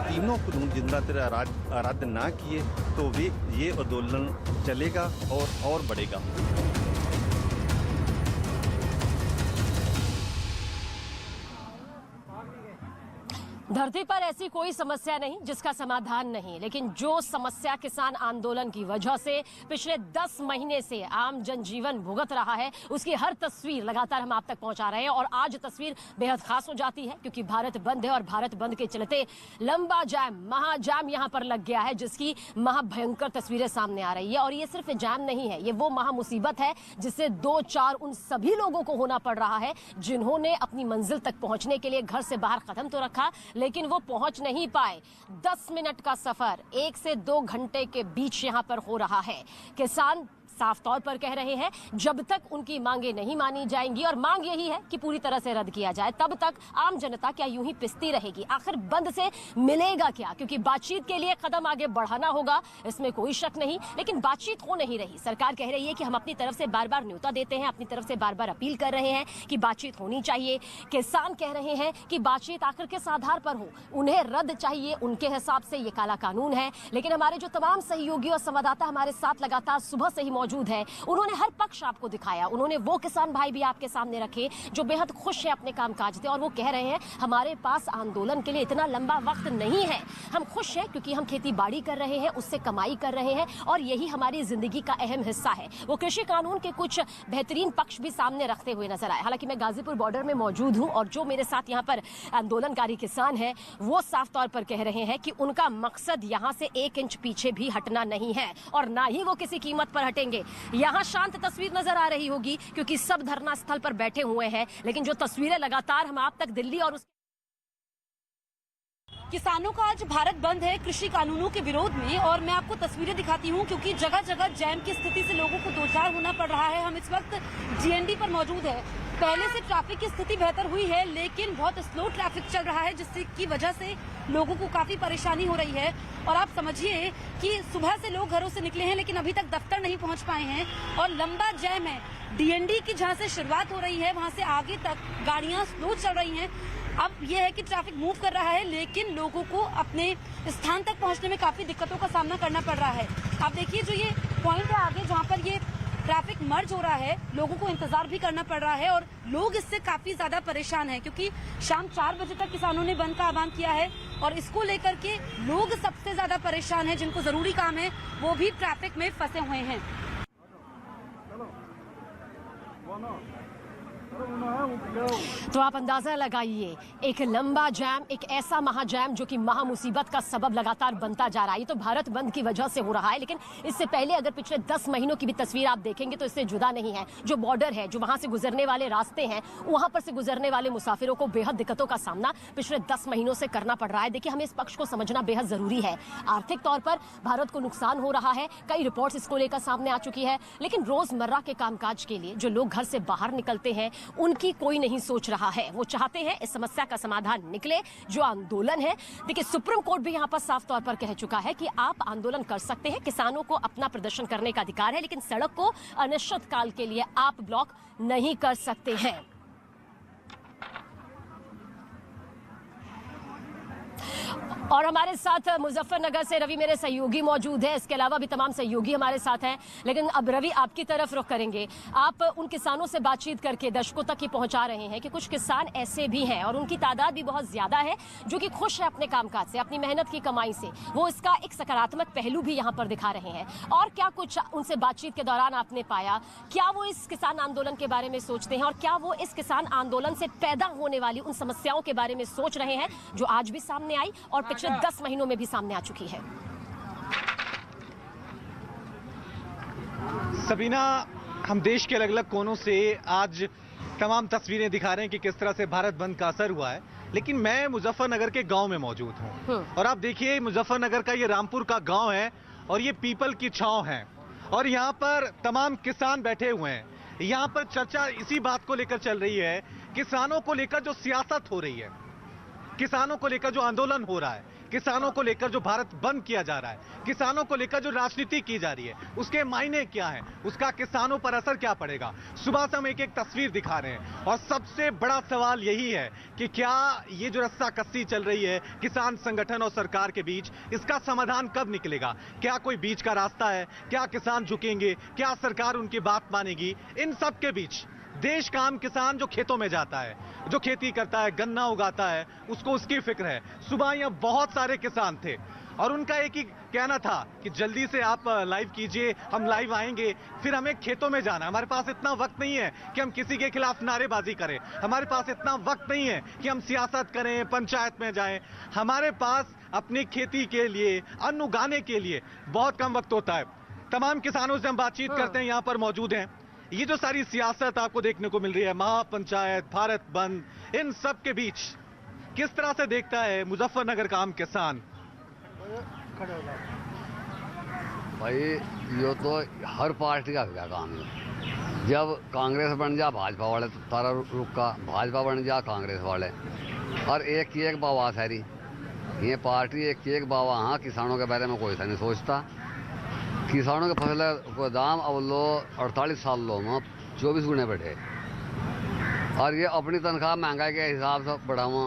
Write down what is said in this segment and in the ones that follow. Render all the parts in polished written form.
तीनों कानून जितना तेरा आराध्य ना किए तो वे ये आंदोलन चलेगा और बढ़ेगा। धरती पर ऐसी कोई समस्या नहीं जिसका समाधान नहीं, लेकिन जो समस्या किसान आंदोलन की वजह से पिछले 10 महीने से आम जनजीवन भुगत रहा है, उसकी हर तस्वीर लगातार हम आप तक पहुंचा रहे हैं। और आज तस्वीर बेहद खास हो जाती है क्योंकि भारत बंद है और भारत बंद के चलते लंबा जाम, महाजाम यहां पर लग गया है, जिसकी महाभयंकर तस्वीरें सामने आ रही है। और ये सिर्फ जाम नहीं है, ये वो महा मुसीबत है जिससे 2-4 उन सभी लोगों को होना पड़ रहा है जिन्होंने अपनी मंजिल तक पहुंचने के लिए घर से बाहर कदम तो रखा लेकिन वो पहुंच नहीं पाए। 10 मिनट का सफर 1 से 2 घंटे के बीच यहां पर हो रहा है। किसान साफ तौर पर कह रहे हैं जब तक उनकी मांगे नहीं मानी जाएंगी, और मांग यही है कि पूरी तरह से रद्द किया जाए, तब तक आम जनता क्या यूं ही पिसती रहेगी। आखिर बंद से मिलेगा क्या? क्योंकि बातचीत के लिए कदम आगे बढ़ाना होगा, इसमें कोई शक नहीं, लेकिन बातचीत हो नहीं रही। सरकार कह रही है कि हम अपनी तरफ से बार बार न्योता देते हैं, अपनी तरफ से बार बार अपील कर रहे हैं कि बातचीत होनी चाहिए। किसान कह रहे हैं कि बातचीत आखिर किस आधार पर हो, उन्हें रद्द चाहिए, उनके हिसाब से ये काला कानून है। लेकिन हमारे जो तमाम सहयोगी और संवाददाता हमारे साथ लगातार सुबह से ही मौजूद है, उन्होंने हर पक्ष आपको दिखाया। उन्होंने वो किसान भाई भी आपके सामने रखे जो बेहद खुश है अपने कामकाज से, और वो कह रहे हैं हमारे पास आंदोलन के लिए इतना लंबा वक्त नहीं है, हम खुश हैं क्योंकि हम खेती बाड़ी कर रहे हैं, उससे कमाई कर रहे हैं और यही हमारी जिंदगी का अहम हिस्सा है। वो कृषि कानून के कुछ बेहतरीन पक्ष भी सामने रखते हुए नजर आए। हालांकि मैं गाजीपुर बॉर्डर में मौजूद हूं और जो मेरे साथ यहाँ पर आंदोलनकारी किसान है वो साफ तौर पर कह रहे हैं कि उनका मकसद यहाँ से 1 इंच पीछे भी हटना नहीं है और ना ही वो किसी कीमत पर हटेंगे। यहाँ शांत तस्वीर नजर आ रही होगी क्योंकि सब धरना स्थल पर बैठे हुए हैं, लेकिन जो तस्वीरें लगातार हम आप तक दिल्ली और किसानों का आज भारत बंद है कृषि कानूनों के विरोध में, और मैं आपको तस्वीरें दिखाती हूँ क्योंकि जगह जगह जैम की स्थिति से लोगों को दो चार होना पड़ रहा है। हम इस वक्त जीएनडी पर मौजूद है। पहले से ट्रैफिक की स्थिति बेहतर हुई है लेकिन बहुत स्लो ट्रैफिक चल रहा है, जिससे की वजह से लोगों को काफी परेशानी हो रही है। और आप समझिए कि सुबह से लोग घरों से निकले हैं लेकिन अभी तक दफ्तर नहीं पहुंच पाए हैं और लंबा जैम है। डीएनडी की जहां से शुरुआत हो रही है वहां से आगे तक गाड़ियां स्लो चल रही हैं। अब यह है कि ट्रैफिक मूव कर रहा है लेकिन लोगों को अपने स्थान तक पहुंचने में काफी दिक्कतों का सामना करना पड़ रहा है। आप देखिए जो ये पॉइंट है आगे जहां पर ये ट्रैफिक मर्ज हो रहा है, लोगों को इंतजार भी करना पड़ रहा है और लोग इससे काफी ज्यादा परेशान हैं क्योंकि शाम 4 बजे तक किसानों ने बंद का आह्वान किया है और इसको लेकर के लोग सबसे ज्यादा परेशान हैं। जिनको जरूरी काम है वो भी ट्रैफिक में फंसे हुए हैं। तो आप अंदाजा लगाइए, एक लंबा जैम, एक ऐसा महाजैम जो कि महा मुसीबत का सबब लगातार बनता जा रहा है। तो भारत बंद की वजह से हो रहा है, लेकिन इससे पहले अगर पिछले 10 महीनों की भी तस्वीर आप देखेंगे तो इससे जुदा नहीं है। जो बॉर्डर है, जो वहां से गुजरने वाले रास्ते हैं, वहां पर से गुजरने वाले मुसाफिरों को बेहद दिक्कतों का सामना पिछले 10 महीनों से करना पड़ रहा है। देखिए, हमें इस पक्ष को समझना बेहद जरूरी है। आर्थिक तौर पर भारत को नुकसान हो रहा है, कई रिपोर्ट्स इसको लेकर सामने आ चुकी है, लेकिन रोजमर्रा के कामकाज के लिए जो लोग घर से बाहर निकलते हैं उनकी कोई नहीं सोच रहा है। वो चाहते हैं इस समस्या का समाधान निकले। जो आंदोलन है, देखिए सुप्रीम कोर्ट भी यहां पर साफ तौर पर कह चुका है कि आप आंदोलन कर सकते हैं, किसानों को अपना प्रदर्शन करने का अधिकार है, लेकिन सड़क को अनिश्चित काल के लिए आप ब्लॉक नहीं कर सकते हैं। और हमारे साथ मुजफ्फरनगर से रवि मेरे सहयोगी मौजूद है, इसके अलावा भी तमाम सहयोगी हमारे साथ हैं। लेकिन अब रवि आपकी तरफ रुख करेंगे। आप उन किसानों से बातचीत करके दर्शकों तक ये पहुंचा रहे हैं कि कुछ किसान ऐसे भी हैं और उनकी तादाद भी बहुत ज्यादा है जो कि खुश है अपने कामकाज से, अपनी मेहनत की कमाई से। वो इसका एक सकारात्मक पहलू भी यहाँ पर दिखा रहे हैं। और क्या कुछ उनसे बातचीत के दौरान आपने पाया, क्या वो इस किसान आंदोलन के बारे में सोचते हैं और क्या वो इस किसान आंदोलन से पैदा होने वाली उन समस्याओं के बारे में सोच रहे हैं जो आज भी सामने आई और पिछले 10 महीनों में भी सामने आ चुकी है? सबीना, हम देश के अलग अलग कोनों से आज तमाम तस्वीरें दिखा रहे हैं कि किस तरह से भारत बंद का असर हुआ है, लेकिन मैं मुजफ्फरनगर के गांव में मौजूद हूं और आप देखिए मुजफ्फरनगर का ये रामपुर का गांव है और ये पीपल की छांव है और यहाँ पर तमाम किसान बैठे हुए हैं। यहाँ पर चर्चा इसी बात को लेकर चल रही है, किसानों को लेकर जो सियासत हो रही है, किसानों को लेकर जो आंदोलन हो रहा है, किसानों को लेकर जो भारत बंद किया जा रहा है, किसानों को लेकर जो राजनीति की जा रही है, उसके मायने क्या है, उसका किसानों पर असर क्या पड़ेगा। सुबह से हम एक एक तस्वीर दिखा रहे हैं और सबसे बड़ा सवाल यही है कि क्या ये जो रस्साकसी चल रही है किसान संगठन और सरकार के बीच, इसका समाधान कब निकलेगा। क्या कोई बीच का रास्ता है, क्या किसान झुकेंगे, क्या सरकार उनकी बात मानेगी। इन सब के बीच देश का आम किसान जो खेतों में जाता है, जो खेती करता है, गन्ना उगाता है, उसको उसकी फिक्र है। सुबह यहाँ बहुत सारे किसान थे और उनका एक ही कहना था कि जल्दी से आप लाइव कीजिए, हम लाइव आएंगे, फिर हमें खेतों में जाना है। हमारे पास इतना वक्त नहीं है कि हम किसी के खिलाफ नारेबाजी करें, हमारे पास इतना वक्त नहीं है कि हम सियासत करें, पंचायत में जाएं। हमारे पास अपनी खेती के लिए, अन्न उगाने के लिए बहुत कम वक्त होता है। तमाम किसानों से हम बातचीत करते हैं, यहाँ पर मौजूद हैं। ये जो सारी सियासत आपको देखने को मिल रही है, महापंचायत, भारत बंद, इन सब के बीच किस तरह से देखता है मुजफ्फरनगर का आम किसान। भाई ये तो हर पार्टी का क्या काम है। जब कांग्रेस बन जा भाजपा वाले तो तारा रुका, भाजपा बन जा कांग्रेस वाले, और एक की एक बाबा सारी ये पार्टी एक की एक बाबा। हाँ, किसानों के बारे में कोई सा नहीं सोचता। किसानों के फसल को दाम अब लो 48 साल लो में 24 गुने बढ़े, और ये अपनी तनख्वाह महंगाई के हिसाब से बढ़ावा।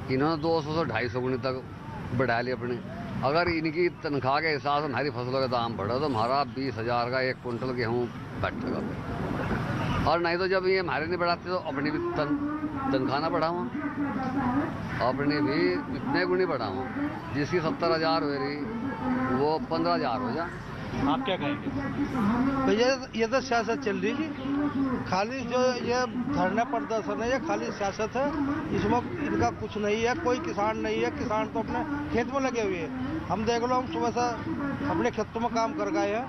इन्होंने 200 से 250 गुने तक बढ़ा ली अपनी। अगर इनकी तनख्वाह के हिसाब से हमारी फसलों का दाम बढ़ा तो हमारा 20,000 का 1 कुंटल गेहूँ बैठेगा। और नहीं तो जब ये हमारे नहीं बढ़ाते तो अपनी भी तनख्वाह ना बढ़ावा, अपनी भी इतने गुनी बढ़ावा। जिसकी 70,000 हो रही वो 15,000 हो जा। आप क्या कहेंगे? भैया ये तो सियासत चल रही है, खाली जो ये धरना प्रदर्शन है ये खाली सियासत है। इसमें इनका कुछ नहीं है, कोई किसान नहीं है। किसान तो अपने खेत में लगे हुए हैं। हम देख लो, हम सुबह से अपने खेतों में काम कर गए हैं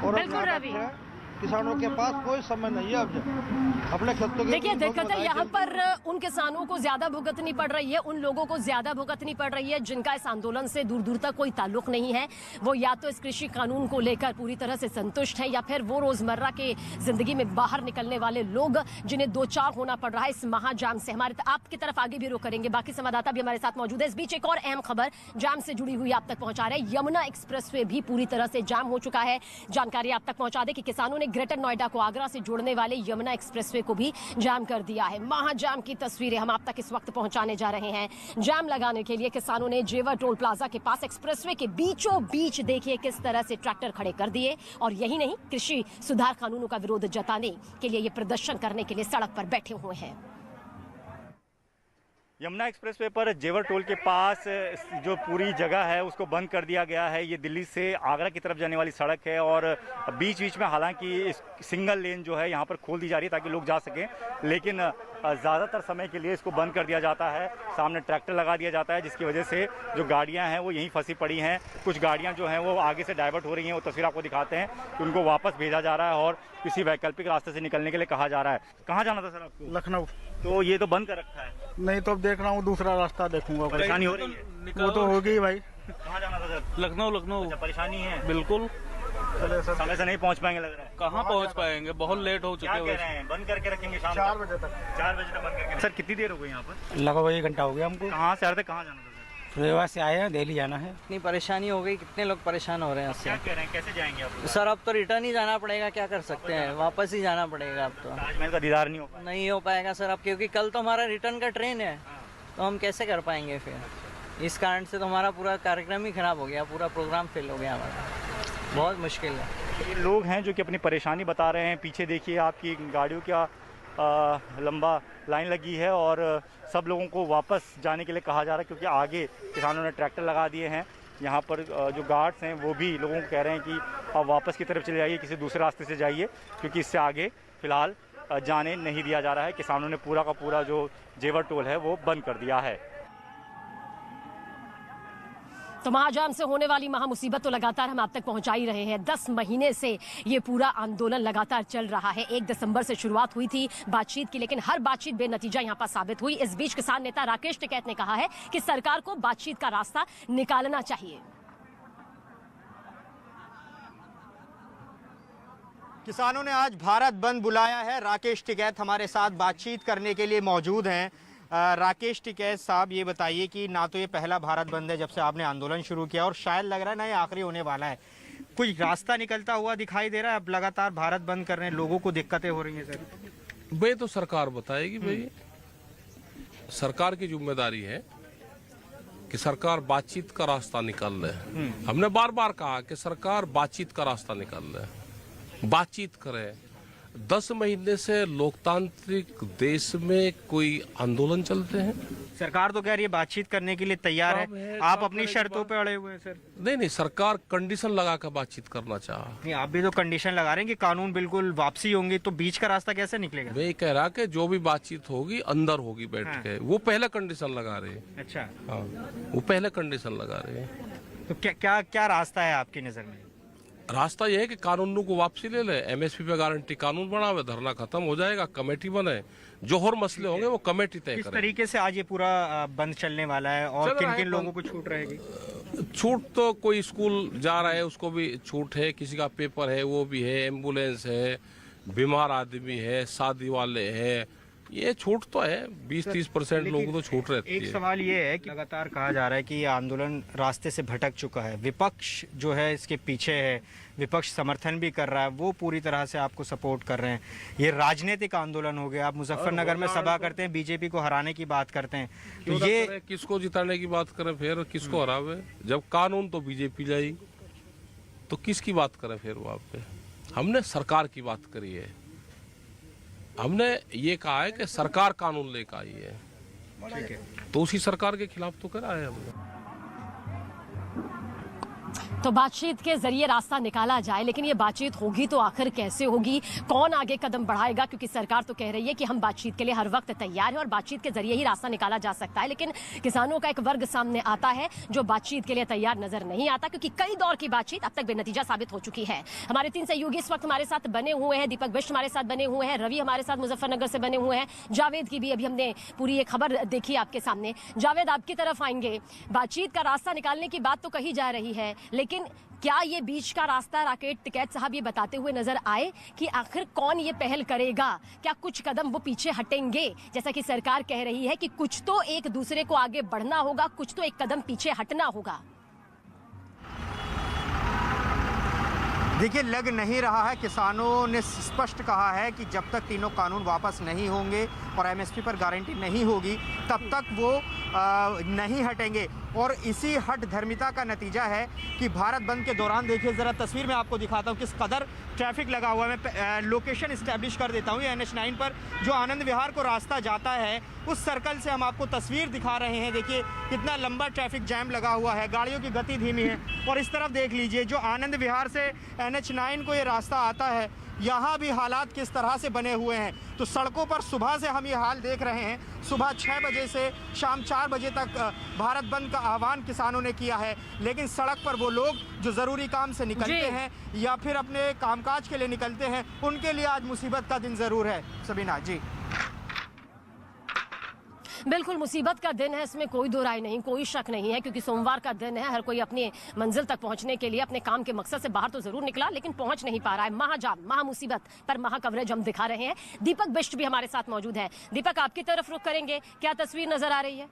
और किसानों के पास कोई समय नहीं है अब अपने खेतों के। देखिए, दिक्कत है यहाँ पर उन किसानों को ज्यादा भुगतनी पड़ रही है, उन लोगों को ज्यादा भुगतनी पड़ रही है जिनका इस आंदोलन से दूर दूर तक कोई ताल्लुक नहीं है। वो या तो इस कृषि कानून को लेकर पूरी तरह से संतुष्ट हैं, या फिर वो रोजमर्रा के जिंदगी में बाहर निकलने वाले लोग जिन्हें दो चार होना पड़ रहा है इस महाजाम से। हमारे आपकी तरफ आगे भी रुख करेंगे, बाकी संवाददाता भी हमारे साथ मौजूद है। इस बीच एक और अहम खबर जाम से जुड़ी हुई आप तक पहुंचा रहे हैं। यमुना एक्सप्रेसवे भी पूरी तरह से जाम हो चुका है। जानकारी आप तक पहुंचा दे कि किसानों ने ग्रेटर नोएडा को आगरा से जोड़ने वाले यमुना एक्सप्रेसवे को भी जाम कर दिया है। महाजाम की तस्वीरें हम आप तक इस वक्त पहुंचाने जा रहे हैं। जाम लगाने के लिए किसानों ने जेवर टोल प्लाजा के पास एक्सप्रेसवे के बीचों बीच देखिए किस तरह से ट्रैक्टर खड़े कर दिए। और यही नहीं, कृषि सुधार कानूनों का विरोध जताने के लिए ये प्रदर्शन करने के लिए सड़क पर बैठे हुए हैं। यमुना एक्सप्रेसवे पर जेवर टोल के पास जो पूरी जगह है उसको बंद कर दिया गया है। ये दिल्ली से आगरा की तरफ जाने वाली सड़क है और बीच बीच में हालांकि सिंगल लेन जो है यहाँ पर खोल दी जा रही है ताकि लोग जा सकें, लेकिन ज़्यादातर समय के लिए इसको बंद कर दिया जाता है। सामने ट्रैक्टर लगा दिया जाता है जिसकी वजह से जो गाड़ियाँ हैं वो यहीं फंसी पड़ी हैं। कुछ गाड़ियाँ जो हैं वो आगे से डाइवर्ट हो रही हैं, वो तस्वीर आपको दिखाते हैं कि उनको वापस भेजा जा रहा है और किसी वैकल्पिक रास्ते से निकलने के लिए कहा जा रहा है। कहाँ जाना था सर आपको? लखनऊ। तो ये तो बंद कर रखा है। नहीं तो अब देख रहा हूँ, दूसरा रास्ता देखूंगा। परेशानी हो रही है? वो तो होगी भाई। कहाँ जाना था सर? लखनऊ। लखनऊ। अच्छा, परेशानी है? बिल्कुल। समय से नहीं पहुंच पाएंगे लग रहा है। कहाँ पहुंच पाएंगे, बहुत लेट हो चुके हैं। क्या कह रहे हैं? बंद करके रखेंगे शाम 4 बजे तक। 4 बजे तक बंद करके। सर कितनी देर हो गई यहाँ पर? लगभग 1 घंटा हो गया हमको। कहाँ से आ रहे थे, कहाँ जाना था सर? रेवा से आए हैं, दिल्ली जाना है। इतनी परेशानी हो गई, कितने लोग परेशान हो रहे हैं क्या उससे। कह रहे हैं, कैसे जाएंगे आप? सर अब तो रिटर्न ही जाना पड़ेगा, क्या कर सकते हैं, वापस ही जाना पड़ेगा अब तो। ताजमहल का दीदार नहीं हो पाएगा? नहीं हो पाएगा सर अब, क्योंकि कल तो हमारा रिटर्न का ट्रेन है, तो हम कैसे कर पाएंगे फिर। इस कारण से तो हमारा पूरा कार्यक्रम ही खराब हो गया, पूरा प्रोग्राम फेल हो गया हमारा, बहुत मुश्किल है। ये लोग हैं जो कि अपनी परेशानी बता रहे हैं। पीछे देखिए आपकी गाड़ियों का लंबा लाइन लगी है और सब लोगों को वापस जाने के लिए कहा जा रहा है क्योंकि आगे किसानों ने ट्रैक्टर लगा दिए हैं। यहाँ पर जो गार्ड्स हैं वो भी लोगों को कह रहे हैं कि आप वापस की तरफ चले जाइए, किसी दूसरे रास्ते से जाइए, क्योंकि इससे आगे फ़िलहाल जाने नहीं दिया जा रहा है। किसानों ने पूरा का पूरा जो जेवर टोल है वो बंद कर दिया है। तो महाजाम से होने वाली महामुसीबत तो लगातार हम आप तक पहुंचा ही रहे हैं। 10 महीने से ये पूरा आंदोलन लगातार चल रहा है। 1 दिसंबर से शुरुआत हुई थी बातचीत की, लेकिन हर बातचीत बेनतीजा यहाँ पर साबित हुई। इस बीच किसान नेता राकेश टिकैत ने कहा है कि सरकार को बातचीत का रास्ता निकालना चाहिए। किसानों ने आज भारत बंद बुलाया है। राकेश टिकैत हमारे साथ बातचीत करने के लिए मौजूद हैं। राकेश टिकैत साहब, ये बताइए कि ना तो ये पहला भारत बंद है जब से आपने आंदोलन शुरू किया, और शायद लग रहा है ना ये आखिरी होने वाला है। कोई रास्ता निकलता हुआ दिखाई दे रहा है? अब लगातार भारत बंद कर रहे हैं, लोगों को दिक्कतें हो रही हैं सर। भाई तो सरकार बताएगी भाई, सरकार की जिम्मेदारी है कि सरकार बातचीत का रास्ता निकाल ले। हमने बार बार कहा कि सरकार बातचीत का रास्ता निकाल ले, बातचीत करे। 10 महीने से लोकतांत्रिक देश में कोई आंदोलन चलते हैं? सरकार तो कह रही है बातचीत करने के लिए तैयार है, आप अपनी शर्तों पे अड़े हुए हैं सर। नहीं, सरकार कंडीशन लगा कर बातचीत करना चाहा। नहीं, आप भी तो कंडीशन लगा रहे हैं कि कानून बिल्कुल वापसी होंगी, तो बीच का रास्ता कैसे निकलेगा? मैं कह रहा कि जो भी बातचीत होगी अंदर होगी बैठ के, वो पहले कंडीशन लगा रहे हैं। अच्छा, हाँ, वो पहले कंडीशन लगा रहे हैं। तो क्या रास्ता है आपकी नजर में? रास्ता यह है कि कानूनों को वापसी ले ले, एमएसपी पे गारंटी कानून बनावे, धरना खत्म हो जाएगा, कमेटी बने, जो और मसले होंगे वो कमेटी तय करे। किस तरीके से आज ये पूरा बंद चलने वाला है और किन किन लोगों को छूट रहेगी? छूट तो कोई स्कूल जा रहा है उसको भी छूट है, किसी का पेपर है वो भी है, एम्बुलेंस है, बीमार आदमी है, शादी वाले हैं, ये छूट तो है। 20-30% लोगों को छूट रहती है। एक सवाल ये है कि लगातार कहा जा रहा है कि ये आंदोलन रास्ते से भटक चुका है, विपक्ष जो है इसके पीछे है, विपक्ष समर्थन भी कर रहा है, वो पूरी तरह से आपको सपोर्ट कर रहे हैं। ये राजनीतिक आंदोलन हो गया। आप मुजफ्फरनगर में सभा करते हैं, बीजेपी को हराने की बात करते हैं, तो ये किसको जिताने की बात करें फिर, किसको हरावे? जब कानून तो बीजेपी लाई, तो किसकी बात करें फिर वहाँ पे? हमने सरकार की बात करी है, हमने ये कहा है कि सरकार कानून लेकर आई है, ठीक है, तो उसी सरकार के खिलाफ तो करा है हमने। तो बातचीत के जरिए रास्ता निकाला जाए, लेकिन ये बातचीत होगी तो आखिर कैसे होगी, कौन आगे कदम बढ़ाएगा? क्योंकि सरकार तो कह रही है कि हम बातचीत के लिए हर वक्त तैयार हैं और बातचीत के जरिए ही रास्ता निकाला जा सकता है, लेकिन किसानों का एक वर्ग सामने आता है जो बातचीत के लिए तैयार नजर नहीं आता, क्योंकि कई दौर की बातचीत अब तक बेनतीजा साबित हो चुकी है। हमारे 3 सहयोगी इस वक्त हमारे साथ बने हुए हैं, दीपक बिष्ट हमारे साथ बने हुए हैं, रवि हमारे साथ मुजफ्फरनगर से बने हुए हैं, जावेद की भी अभी हमने पूरी एक खबर देखी आपके सामने। जावेद, आपकी तरफ आएंगे। बातचीत का रास्ता निकालने की बात तो कही जा रही है, लेकिन क्या ये बीच का रास्ता राकेश टिकैत साहब ये बताते हुए नजर आए कि आखिर कौन ये पहल करेगा? क्या कुछ कदम वो पीछे हटेंगे? जैसा कि सरकार कह रही है कि कुछ तो एक दूसरे को आगे बढ़ना होगा, कुछ तो एक कदम पीछे हटना होगा। देखिए, लग नहीं रहा है। किसानों ने स्पष्ट कहा है कि जब तक तीनों कानून वापस नहीं होंगे और एमएसपी पर गारंटी नहीं होगी, तब तक वो नहीं हटेंगे। और इसी हट धर्मिता का नतीजा है कि भारत बंद के दौरान, देखिए ज़रा तस्वीर में आपको दिखाता हूँ किस कदर ट्रैफिक लगा हुआ है। मैं लोकेशन इस्टेब्लिश कर देता हूँ। ये NH9 पर जो आनंद विहार को रास्ता जाता है, उस सर्कल से हम आपको तस्वीर दिखा रहे हैं। देखिए कितना लंबा ट्रैफिक जैम लगा हुआ है, गाड़ियों की गति धीमी है। और इस तरफ देख लीजिए, जो आनंद विहार से NH9 को ये रास्ता आता है, यहाँ भी हालात किस तरह से बने हुए हैं। तो सड़कों पर सुबह से हम ये हाल देख रहे हैं। सुबह 6 बजे से शाम 4 बजे तक भारत बंद का आह्वान किसानों ने किया है, लेकिन सड़क पर वो लोग जो ज़रूरी काम से निकलते हैं या फिर अपने कामकाज के लिए निकलते हैं, उनके लिए आज मुसीबत का दिन ज़रूर है। सबीना जी। बिल्कुल मुसीबत का दिन है, इसमें कोई दो राय नहीं, कोई शक नहीं है, क्योंकि सोमवार का दिन है। हर कोई अपनी मंजिल तक पहुंचने के लिए अपने काम के मकसद से बाहर तो जरूर निकला, लेकिन पहुंच नहीं पा रहा है। महाजाम, महा मुसीबत पर महा कवरेज हम दिखा रहे हैं। दीपक बिष्ट भी हमारे साथ मौजूद है। दीपक, आपकी तरफ रुख करेंगे, क्या तस्वीर नजर आ रही है?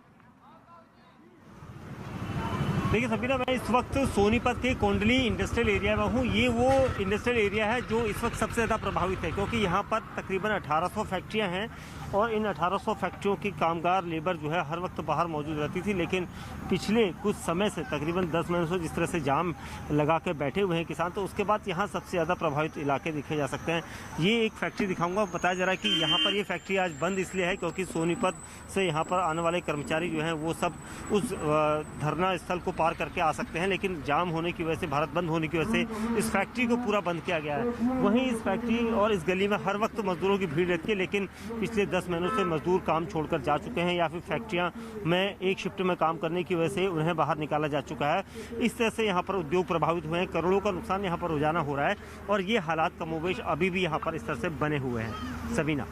देखिए सबीना, मैं इस वक्त सोनीपत के कोंडली इंडस्ट्रियल एरिया में हूँ। ये वो इंडस्ट्रियल एरिया है जो इस वक्त सबसे ज़्यादा प्रभावित है, क्योंकि यहाँ पर तकरीबन 1800 फैक्ट्रियाँ हैं और इन 1800 फैक्ट्रियों की कामगार लेबर जो है हर वक्त बाहर मौजूद रहती थी। लेकिन पिछले कुछ समय से, तकरीबन 10 महीनों से जिस तरह से जाम लगा के बैठे हुए हैं किसान, तो उसके बाद यहाँ सबसे ज़्यादा प्रभावित इलाके देखे जा सकते हैं। ये एक फैक्ट्री दिखाऊंगा। बताया जा रहा है कि यहाँ पर ये फैक्ट्री आज बंद इसलिए है क्योंकि सोनीपत से यहाँ पर आने वाले कर्मचारी जो हैं वो सब उस धरना स्थल को पार करके आ सकते हैं, लेकिन जाम होने की वजह से, भारत बंद होने की वजह से इस फैक्ट्री को पूरा बंद किया गया है। वहीं इस फैक्ट्री और इस गली में हर वक्त मजदूरों की भीड़ रहती है, लेकिन पिछले 10 महीनों से मजदूर काम छोड़कर जा चुके हैं या फिर फैक्ट्रियां में एक शिफ्ट में काम करने की वजह से उन्हें बाहर निकाला जा चुका है। इस तरह से यहाँ पर उद्योग प्रभावित हुए हैं, करोड़ों का नुकसान यहाँ पर रोजाना हो रहा है और ये हालात कमोबेश अभी भी यहाँ पर इस तरह से बने हुए हैं। सबीना।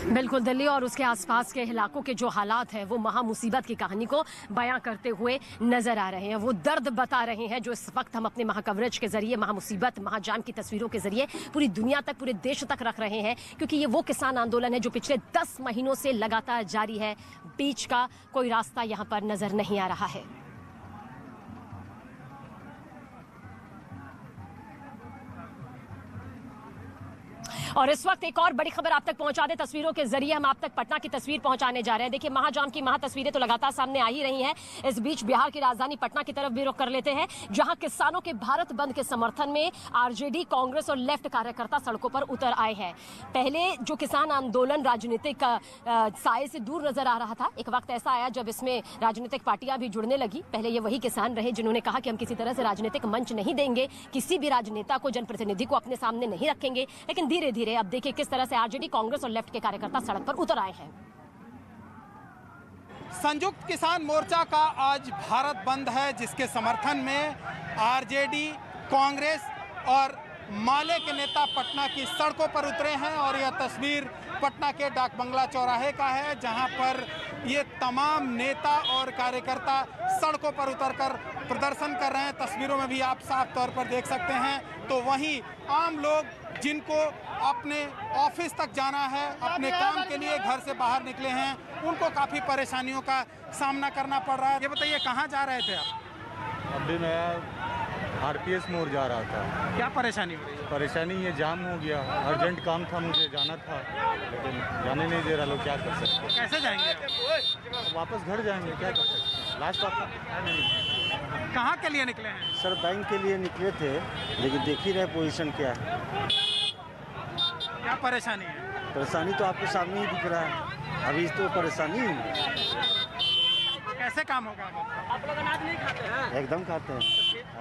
बिल्कुल, दिल्ली और उसके आसपास के इलाकों के जो हालात हैं वो महा मुसीबत की कहानी को बयां करते हुए नजर आ रहे हैं। वो दर्द बता रहे हैं जो इस वक्त हम अपने महा कवरेज के जरिए, महा मुसीबत, महा जाम की तस्वीरों के जरिए पूरी दुनिया तक, पूरे देश तक रख रहे हैं, क्योंकि ये वो किसान आंदोलन है जो पिछले 10 महीनों से लगातार जारी है। बीच का कोई रास्ता यहाँ पर नजर नहीं आ रहा है। और इस वक्त एक और बड़ी खबर आप तक पहुंचा दे तस्वीरों के जरिए हम आप तक पटना की तस्वीर पहुंचाने जा रहे हैं। देखिए, महाजाम की महा तस्वीरें तो लगातार सामने आ ही रही हैं। इस बीच बिहार की राजधानी पटना की तरफ भी रुख कर लेते हैं, जहां किसानों के भारत बंद के समर्थन में आरजेडी, कांग्रेस और लेफ्ट कार्यकर्ता सड़कों पर उतर आए हैं। पहले जो किसान आंदोलन राजनीतिक साए से दूर नजर आ रहा था, एक वक्त ऐसा आया जब इसमें राजनीतिक पार्टियां भी जुड़ने लगी। पहले ये वही किसान रहे जिन्होंने कहा कि हम किसी तरह से राजनीतिक मंच नहीं देंगे, किसी भी राजनेता को, जनप्रतिनिधि को अपने सामने नहीं रखेंगे। लेकिन धीरे धीरे अब देखिए किस तरह से आरजेडी, कांग्रेस और लेफ्ट के कार्यकर्ता सड़क पर उतर आए हैं। संयुक्त किसान मोर्चा का आज भारत बंद है, जिसके समर्थन में आरजेडी, कांग्रेस और माले के नेता पटना की सड़कों पर उतरे हैं। और यह तस्वीर पटना के डाक बंगला चौराहे का है, जहां पर ये तमाम नेता और कार्यकर्ता सड़कों पर उतरकर प्रदर्शन कर रहे हैं। तस्वीरों में भी आप साफ तौर पर देख सकते हैं। तो वहीं आम लोग जिनको अपने ऑफिस तक जाना है, अपने काम के लिए घर से बाहर निकले हैं, उनको काफ़ी परेशानियों का सामना करना पड़ रहा है। ये बताइए, कहाँ जा रहे थे आप? अभी मैं आरपीएस मोड़ जा रहा था। क्या परेशानी हो रही है? परेशानी ये जाम हो गया, अर्जेंट काम था, मुझे जाना था, लेकिन जाने नहीं दे रहा लोग। क्या कर सकते हैं? कैसे जाएंगे? वापस घर जाएंगे, क्या कर सकते हैं? Last option. कहाँ के लिए निकले हैं? सर, बैंक के लिए निकले थे, लेकिन देख ही रहे पोजीशन क्या है। क्या परेशानी है? परेशानी तो आपके सामने ही दिख रहा है। अभी तो परेशानी है। कैसे काम होगा? आप लोग अनाज नहीं खाते हैं? एकदम खाते हैं,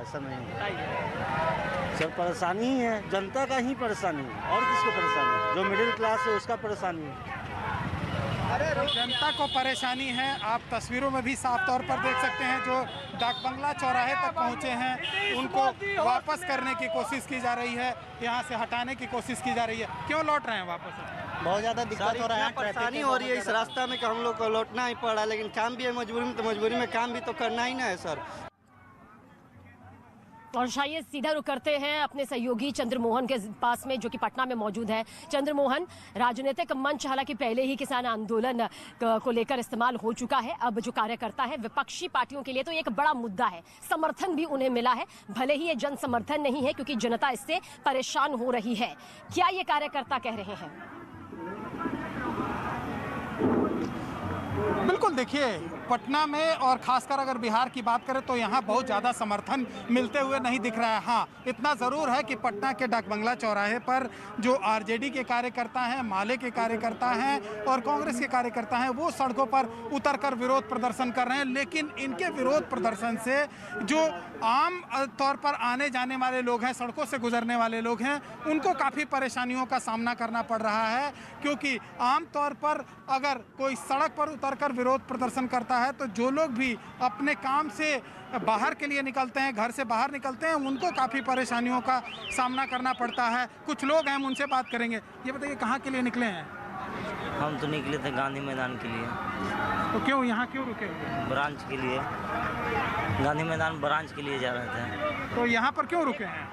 ऐसा नहीं है सर। परेशानी ही है, जनता का ही परेशानी है, और किसको परेशानी है? जो मिडिल क्लास है उसका परेशानी है। जनता को परेशानी है। आप तस्वीरों में भी साफ तौर पर देख सकते हैं, जो डाक बंगला चौराहे तक पहुंचे हैं उनको वापस करने की कोशिश की जा रही है, यहाँ से हटाने की कोशिश की जा रही है। क्यों लौट रहे हैं वापस? बहुत ज़्यादा दिक्कत हो रहा है, परेशानी हो रही है इस रास्ता में कि हम लोग को लौटना ही पड़ रहा है, लेकिन काम भी है मजबूरी में, तो मजबूरी में काम भी तो करना ही ना है सर। और शायद सीधा रुख करते हैं अपने सहयोगी चंद्रमोहन के पास में, जो कि पटना में मौजूद है। चंद्रमोहन, राजनीतिक मंच हालांकि पहले ही किसान आंदोलन को लेकर इस्तेमाल हो चुका है, अब जो कार्यकर्ता है विपक्षी पार्टियों के लिए तो एक बड़ा मुद्दा है, समर्थन भी उन्हें मिला है, भले ही ये जन समर्थन नहीं है क्योंकि जनता इससे परेशान हो रही है। क्या ये कार्यकर्ता कह रहे हैं? बिल्कुल, देखिए पटना में और खासकर अगर बिहार की बात करें तो यहाँ बहुत ज़्यादा समर्थन मिलते हुए नहीं दिख रहा है। हाँ, इतना ज़रूर है कि पटना के डाक बंगला चौराहे पर जो आरजेडी के कार्यकर्ता हैं, माले के कार्यकर्ता हैं और कांग्रेस के कार्यकर्ता हैं, वो सड़कों पर उतरकर विरोध प्रदर्शन कर रहे हैं। लेकिन इनके विरोध प्रदर्शन से जो आम तौर पर आने जाने वाले लोग हैं, सड़कों से गुजरने वाले लोग हैं, उनको काफ़ी परेशानियों का सामना करना पड़ रहा है। क्योंकि आम तौर पर अगर कोई सड़क पर उतरकर विरोध प्रदर्शन करता है तो जो लोग भी अपने काम से बाहर के लिए निकलते हैं, घर से बाहर निकलते हैं, उनको काफ़ी परेशानियों का सामना करना पड़ता है। कुछ लोग हैं, हम उनसे बात करेंगे। ये बताइए, कहाँ के लिए निकले हैं? हम तो निकले थे गांधी मैदान के लिए। तो क्यों यहाँ क्यों रुके? ब्रांच के लिए, गांधी मैदान ब्रांच के लिए जा रहे थे। तो यहाँ पर क्यों रुके हैं?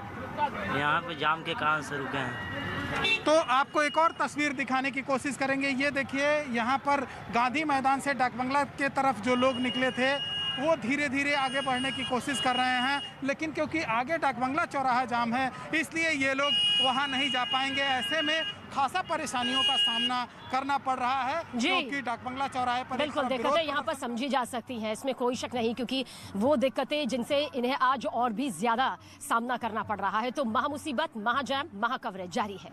यहाँ पे जाम के कारण से रुके हैं। तो आपको एक और तस्वीर दिखाने की कोशिश करेंगे। ये देखिए, यहाँ पर गांधी मैदान से डाक बंगला के तरफ जो लोग निकले थे वो धीरे धीरे आगे बढ़ने की कोशिश कर रहे हैं, लेकिन क्योंकि आगे डाक बंगला चौराहा जाम है इसलिए ये लोग वहाँ नहीं जा पाएंगे। ऐसे में खासा परेशानियों का सामना करना पड़ रहा है, क्योंकि डाक बंगला चौराहे पर बिल्कुल दिक्कतें यहाँ पर समझी जा सकती हैं, इसमें कोई शक नहीं, क्योंकि वो दिक्कतें जिनसे इन्हें आज और भी ज्यादा सामना करना पड़ रहा है। तो महा मुसीबत, महा जाम, महा कवरेज जारी है।